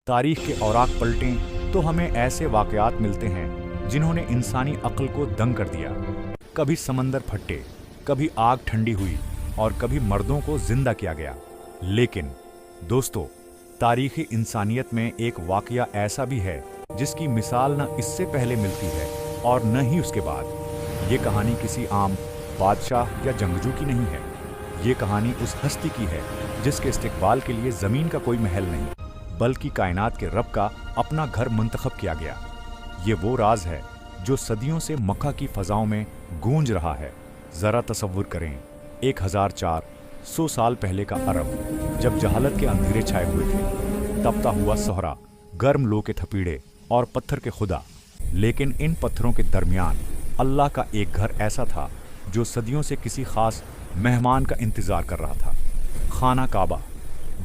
तारीख के औराक पलटें तो हमें ऐसे वाकयात मिलते हैं जिन्होंने इंसानी अक्ल को दंग कर दिया। कभी समंदर फटे, कभी आग ठंडी हुई और कभी मर्दों को जिंदा किया गया। लेकिन दोस्तों, तारीख़ इंसानियत में एक वाकया ऐसा भी है जिसकी मिसाल न इससे पहले मिलती है और न ही उसके बाद। ये कहानी किसी आम बादशाह या जंगजू की नहीं है। ये कहानी उस हस्ती की है जिसके इस्तिकबाल के लिए ज़मीन का कोई महल नहीं, बल्कि कायनात के रब का अपना घर मुंतखब किया गया। ये वो राज है जो सदियों से मक्का की फ़ज़ाओं में गूंज रहा है। ज़रा तसव्वुर करें, 1400 साल पहले का अरब, जब जहालत के अंधेरे छाए हुए थे, तपता हुआ सोहरा, गर्म लो के थपीड़े और पत्थर के खुदा। लेकिन इन पत्थरों के दरमियान अल्लाह का एक घर ऐसा था जो सदियों से किसी खास मेहमान का इंतज़ार कर रहा था। खाना काबा,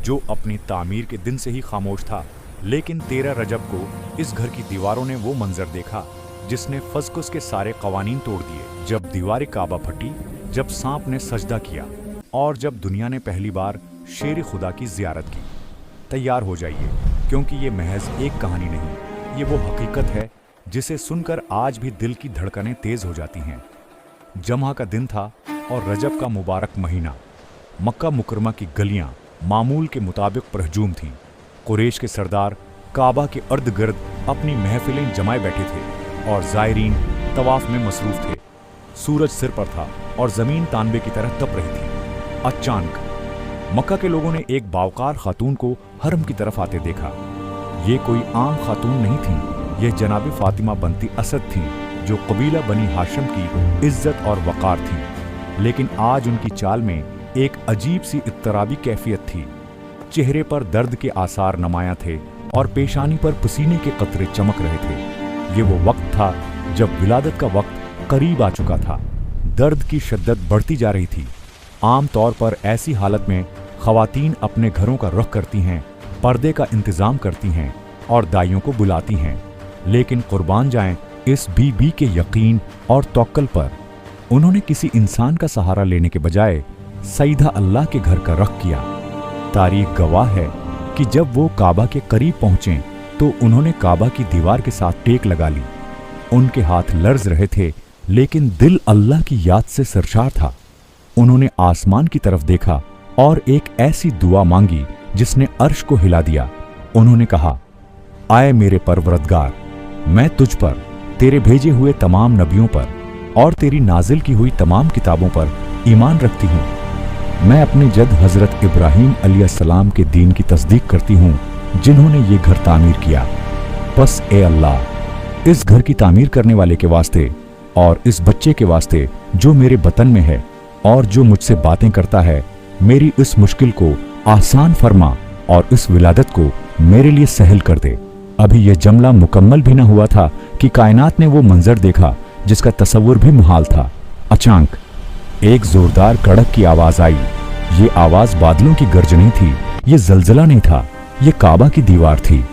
जो अपनी तामीर के दिन से ही खामोश था। लेकिन 13 रजब को इस घर की दीवारों ने वो मंजर देखा जिसने फज़कुस के सारे कवानीन तोड़ दिए। जब दीवार काबा फटी, जब सांप ने सजदा किया और जब दुनिया ने पहली बार शेर खुदा की ज़ियारत की। तैयार हो जाइए, क्योंकि ये महज एक कहानी नहीं, ये वो हकीकत है जिसे सुनकर आज भी दिल की धड़कनें तेज़ हो जाती हैं। जमा का दिन था और रजब का मुबारक महीना। मक्का मुकरमा की गलियां मामूल के मुताबिक परहजूम थीं। कुरैश के सरदार काबा के अर्द गिर्द अपनी महफिलें जमाए बैठे थे और ज़ायरीन तवाफ में मसरूफ़ थे। सूरज सिर पर था और ज़मीन तांबे की तरह तप रही थी। अचानक मक्का के लोगों ने एक बावकार खातून को हरम की तरफ आते देखा। ये कोई आम खातून नहीं थी, ये जनाब फातिमा बनती असद थीं, जो कबीला बनी हाशिम की इज्जत और वक़ार थी। लेकिन आज उनकी चाल में एक अजीब सी इत्तराबी कैफियत थी। चेहरे पर दर्द के आसार नमाया थे और पेशानी पर पसीने के कतरे चमक रहे थे। ये वो वक्त था जब विलादत का वक्त करीब आ चुका था। दर्द की शिद्दत बढ़ती जा रही थी। आम तौर पर ऐसी हालत में ख़वातीन अपने घरों का रुख करती हैं, पर्दे का इंतज़ाम करती हैं और दाइयों को बुलाती हैं। लेकिन कुर्बान जाएं इस बीबी के यकीन और तवक्कुल पर। उन्होंने किसी इंसान का सहारा लेने के बजाय सईदा अल्लाह के घर का रुख किया। तारीख गवाह है कि जब वो काबा के करीब पहुंचे तो उन्होंने काबा की दीवार के साथ टेक लगा ली। उनके हाथ लर्ज रहे थे, लेकिन दिल अल्लाह की याद से सरशार था। उन्होंने आसमान की तरफ देखा और एक ऐसी दुआ मांगी जिसने अर्श को हिला दिया। उन्होंने कहा, आए मेरे परवरदगार, मैं तुझ पर, तेरे भेजे हुए तमाम नबियों पर और तेरी नाजिल की हुई तमाम किताबों पर ईमान रखती हूँ। मैं अपने जद हज़रत इब्राहीम अलैहिस्सलाम के दीन की तस्दीक करती हूँ, जिन्होंने ये घर तामीर किया। बस ए अल्लाह, इस घर की तामीर करने वाले के वास्ते और इस बच्चे के वास्ते जो मेरे बतन में है और जो मुझसे बातें करता है, मेरी इस मुश्किल को आसान फरमा और इस विलादत को मेरे लिए सहल कर दे। अभी यह जमला मुकम्मल भी न हुआ था कि कायनात ने वो मंजर देखा जिसका तसव्वुर भी मुहाल था। अचानक एक जोरदार कड़क की आवाज आई। ये आवाज बादलों की गर्ज नहीं थी, ये जलजला नहीं था, ये काबा की दीवार थी।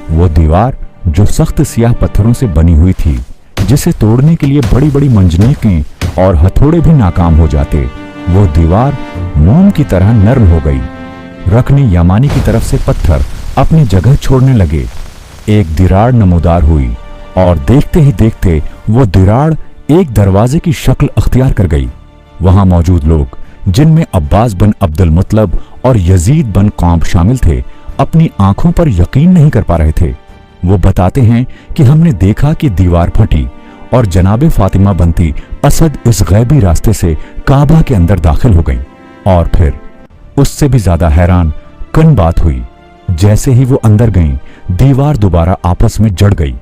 वो दीवार जो सख्त सियाह पत्थरों से बनी हुई थी, जिसे तोड़ने के लिए बड़ी बड़ी मंजनेकें और हथौड़े भी नाकाम हो जाते। वो दीवार मोम की तरह नर्म हो गई। रखने यमानी की तरफ से पत्थर अपनी जगह छोड़ने लगे। एक दिराड़ नमूदार हुई और देखते ही देखते वो दिराड़ एक दरवाजे की शक्ल अख्तियार कर गई। वहां मौजूद लोग, जिनमें अब्बास बिन अब्दुल मुत्तलब और यजीद बिन कौब शामिल थे, अपनी आंखों पर यकीन नहीं कर पा रहे थे। वो बताते हैं कि हमने देखा कि दीवार फटी और जनाबे फातिमा बनती असद इस गैबी रास्ते से काबा के अंदर दाखिल हो गईं। और फिर उससे भी ज्यादा हैरान कन बात हुई, जैसे ही वो अंदर गईं, दीवार दोबारा आपस में जड़ गई।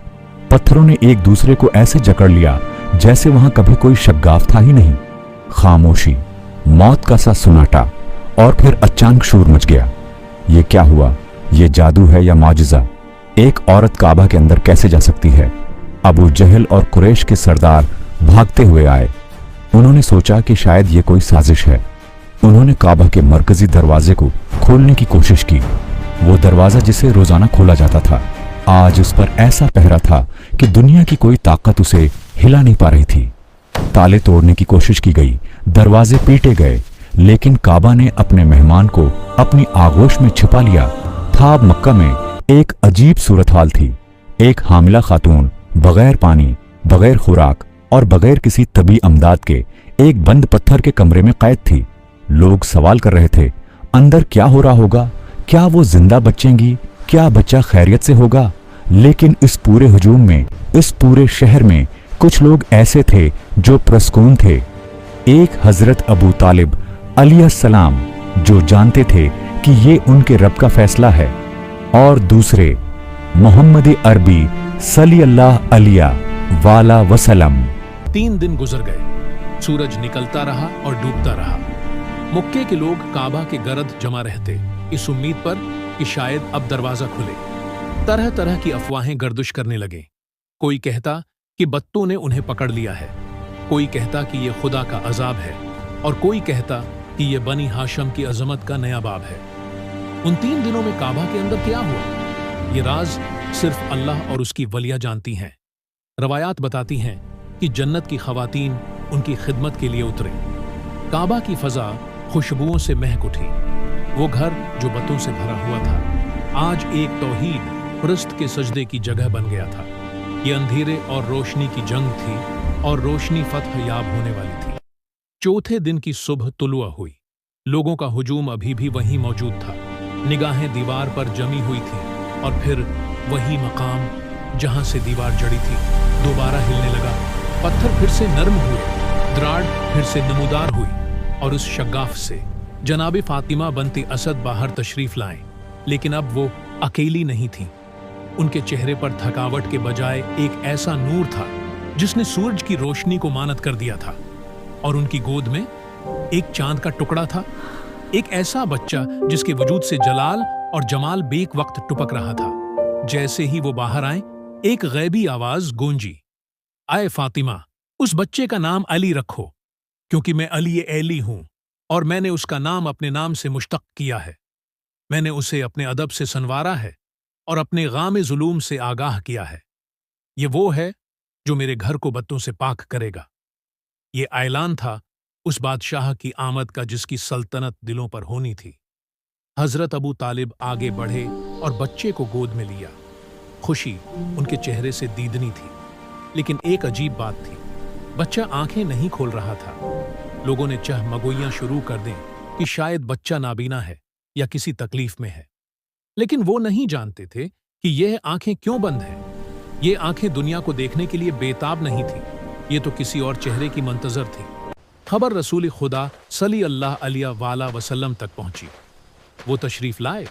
पत्थरों ने एक दूसरे को ऐसे जकड़ लिया जैसे वहां कभी कोई शग्गाफ था ही नहीं। खामोशी, मौत का सा सुनाटा और फिर अचानक शोर मच गया। ये क्या हुआ? ये जादू है या मौजज़ा? एक औरत काबा के अंदर कैसे जा सकती है? अबू जहल और कुरैश के सरदार भागते हुए आए। उन्होंने सोचा कि शायद ये कोई साजिश है। उन्होंने काबा के मरकजी दरवाजे को खोलने की कोशिश की। वो दरवाजा जिसे रोजाना खोला जाता था, आज उस पर ऐसा पहरा था कि दुनिया की कोई ताकत उसे हिला नहीं पा रही थी। ताले तोड़ने की कोशिश की गई, दरवाजे पीटे गए, लेकिन काबा ने अपने मेहमान को अपनी आगोश में छिपा लिया था। अब मक्का में ایک عجیب صورتحال تھی۔ ایک حاملہ خاتون بغیر پانی، بغیر خوراک اور بغیر کسی طبی امداد کے ایک بند پتھر کے کمرے میں قید تھی۔ لوگ سوال کر رہے تھے، اندر کیا ہو رہا ہوگا؟ کیا وہ زندہ بچیں گی؟ کیا بچہ خیریت سے ہوگا؟ لیکن اس پورے ہجوم میں، اس پورے شہر میں کچھ لوگ ایسے تھے جو پرسکون تھے۔ ایک حضرت ابو طالب علیہ السلام جو جانتے تھے کہ یہ ان کے رب کا فیصلہ ہے، اور دوسرے محمد عربی صلی اللہ علیہ وآلہ وسلم۔ 3 دن گزر گئے، سورج نکلتا رہا اور ڈوبتا رہا۔ مکے کے لوگ کعبہ کے گرد جمع رہتے، اس امید پر کہ شاید اب دروازہ کھلے۔ طرح طرح کی افواہیں گردش کرنے لگیں۔ کوئی کہتا کہ بتوں نے انہیں پکڑ لیا ہے، کوئی کہتا کہ یہ خدا کا عذاب ہے، اور کوئی کہتا کہ یہ بنی ہاشم کی عظمت کا نیا باب ہے۔ ان 3 دنوں میں کعبہ کے اندر کیا ہوا، یہ راز صرف اللہ اور اس کی ولیہ جانتی ہیں۔ روایات بتاتی ہیں کہ جنت کی خواتین ان کی خدمت کے لیے اترے۔ کعبہ کی فضا خوشبوؤں سے مہک اٹھی۔ وہ گھر جو بتوں سے بھرا ہوا تھا آج ایک توحید پرست کے سجدے کی جگہ بن گیا تھا۔ یہ اندھیرے اور روشنی کی جنگ تھی، اور روشنی فتح یاب ہونے والی تھی۔ چوتھے دن کی صبح طلوع ہوئی۔ لوگوں کا ہجوم ابھی بھی وہیں موجود تھا۔ نگاہیں دیوار پر جمی ہوئی تھیں، اور پھر وہی مقام جہاں سے دیوار جڑی تھی دوبارہ ہلنے لگا۔ پتھر پھر سے نرم ہوئے، دراڑ پھر سے نمودار ہوئی، اور اس شگاف سے جناب فاطمہ بنت اسد باہر تشریف لائیں۔ لیکن اب وہ اکیلی نہیں تھیں۔ ان کے چہرے پر تھکاوٹ کے بجائے ایک ایسا نور تھا جس نے سورج کی روشنی کو مانت کر دیا تھا، اور ان کی گود میں ایک چاند کا ٹکڑا تھا، ایک ایسا بچہ جس کے وجود سے جلال اور جمال بیک وقت ٹپک رہا تھا۔ جیسے ہی وہ باہر آئیں، ایک غیبی آواز گونجی، اے فاطمہ، اس بچے کا نام علی رکھو، کیونکہ میں علی ایلی ہوں، اور میں نے اس کا نام اپنے نام سے مشتق کیا ہے۔ میں نے اسے اپنے ادب سے سنوارا ہے اور اپنے غام ظلوم سے آگاہ کیا ہے۔ یہ وہ ہے جو میرے گھر کو بتوں سے پاک کرے گا۔ یہ اعلان تھا اس بادشاہ کی آمد کا جس کی سلطنت دلوں پر ہونی تھی۔ حضرت ابو طالب آگے بڑھے اور بچے کو گود میں لیا۔ خوشی ان کے چہرے سے دیدنی تھی، لیکن ایک عجیب بات تھی، بچہ آنکھیں نہیں کھول رہا تھا۔ لوگوں نے چہ مگوئیاں شروع کر دیں کہ شاید بچہ نابینا ہے یا کسی تکلیف میں ہے، لیکن وہ نہیں جانتے تھے کہ یہ آنکھیں کیوں بند ہیں۔ یہ آنکھیں دنیا کو دیکھنے کے لیے بےتاب نہیں تھی، یہ تو کسی اور چہرے کی منتظر تھی۔ خبر رسول خدا صلی اللہ علیہ وآلہ وسلم تک پہنچی۔ وہ تشریف لائے۔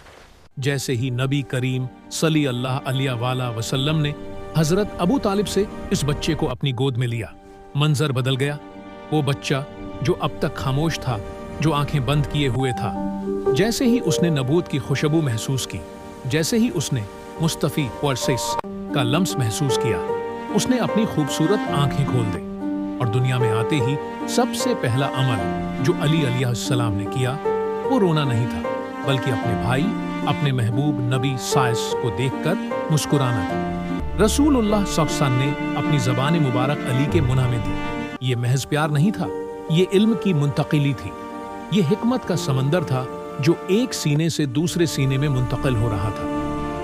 جیسے ہی نبی کریم صلی اللہ علیہ وآلہ وسلم نے حضرت ابو طالب سے اس بچے کو اپنی گود میں لیا، منظر بدل گیا۔ وہ بچہ جو اب تک خاموش تھا، جو آنکھیں بند کیے ہوئے تھا، جیسے ہی اس نے نبوت کی خوشبو محسوس کی، جیسے ہی اس نے مصطفی پرسس کا لمس محسوس کیا، اس نے اپنی خوبصورت آنکھیں کھول دی، اور دنیا میں آتے ہی سب سے پہلا عمل جو علی علیہ السلام نے کیا وہ رونا نہیں تھا، بلکہ اپنے بھائی، اپنے محبوب نبی سائس کو دیکھ کر مسکرانا تھا۔ رسول اللہ صلی اللہ علیہ وسلم نے اپنی زبان مبارک علی کے منہ میں دی۔ یہ محض پیار نہیں تھا، یہ علم کی منتقلی تھی، یہ حکمت کا سمندر تھا جو ایک سینے سے دوسرے سینے میں منتقل ہو رہا تھا۔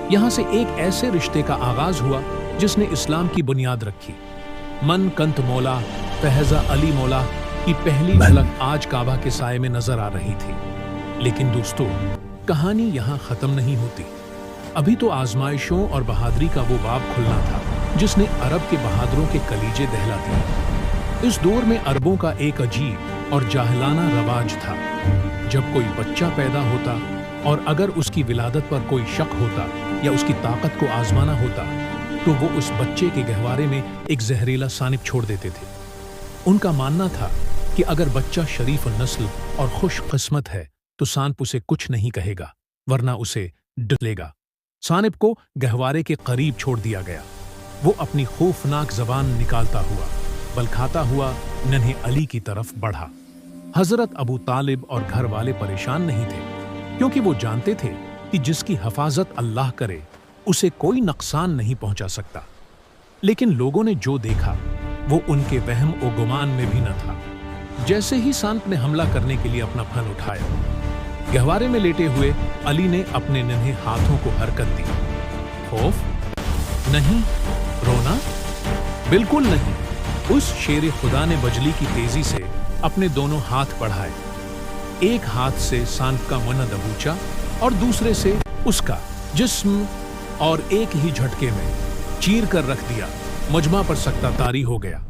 یہاں سے ایک ایسے رشتے کا آغاز ہوا جس نے اسلام کی بنیاد رکھی۔ من کنت مولا فہذا علی مولا کی پہلی جھلک آج کعبہ کے سائے میں نظر آ رہی تھی۔ لیکن دوستو، کہانی یہاں ختم نہیں ہوتی۔ ابھی تو آزمائشوں اور بہادری کا وہ باب کھلنا تھا جس نے عرب کے بہادروں کے کلیجے دہلا دیے۔ اس دور میں عربوں کا ایک عجیب اور جاہلانہ رواج تھا۔ جب کوئی بچہ پیدا ہوتا اور اگر اس کی ولادت پر کوئی شک ہوتا یا اس کی طاقت کو آزمانا ہوتا تو وہ اس بچے کے گہوارے میں ایک زہریلا سانپ چھوڑ دیتے تھے۔ ان کا ماننا تھا کہ اگر بچہ شریف النسل اور خوش قسمت ہے تو سانپ اسے کچھ نہیں کہے گا، ورنہ اسے ڈلے گا۔ سانپ کو گہوارے کے قریب چھوڑ دیا گیا۔ وہ اپنی خوفناک زبان نکالتا ہوا، بل کھاتا ہوا ننھے علی کی طرف بڑھا۔ حضرت ابو طالب اور گھر والے پریشان نہیں تھے، کیونکہ وہ جانتے تھے کہ جس کی حفاظت اللہ کرے اسے کوئی نقصان نہیں پہنچا سکتا۔ لیکن لوگوں نے جو دیکھا وہ ان کے وہم و گمان میں بھی نہ تھا۔ جیسے ہی سانپ نے حملہ کرنے کے لیے اپنا پھن اٹھایا، گہوارے میں لیٹے ہوئے علی نے اپنے ننھے ہاتھوں کو حرکت دی۔ खौफ नहीं, रोना बिल्कुल नहीं। उस शेर खुदा ने बजली की तेजी से अपने दोनों हाथ बढ़ाए, एक हाथ से सांप का मुंह दबोचा और दूसरे से उसका जिस्म, और एक ही झटके में चीर कर रख दिया। मजमा पर सकता तारी हो गया।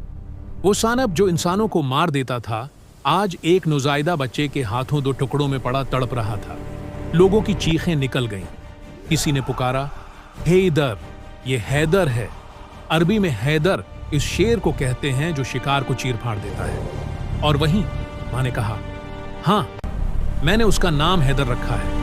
वो सांप जो इंसानों को मार देता था, आज एक नौजायदा बच्चे के हाथों दो टुकड़ों में पड़ा तड़प रहा था। लोगों की चीखें निकल गईं। किसी ने पुकारा, हैदर, ये हैदर है। अरबी में हैदर इस शेर को कहते हैं जो शिकार को चीर फाड़ देता है। और वहीं मां ने कहा, हाँ, मैंने उसका नाम हैदर रखा है।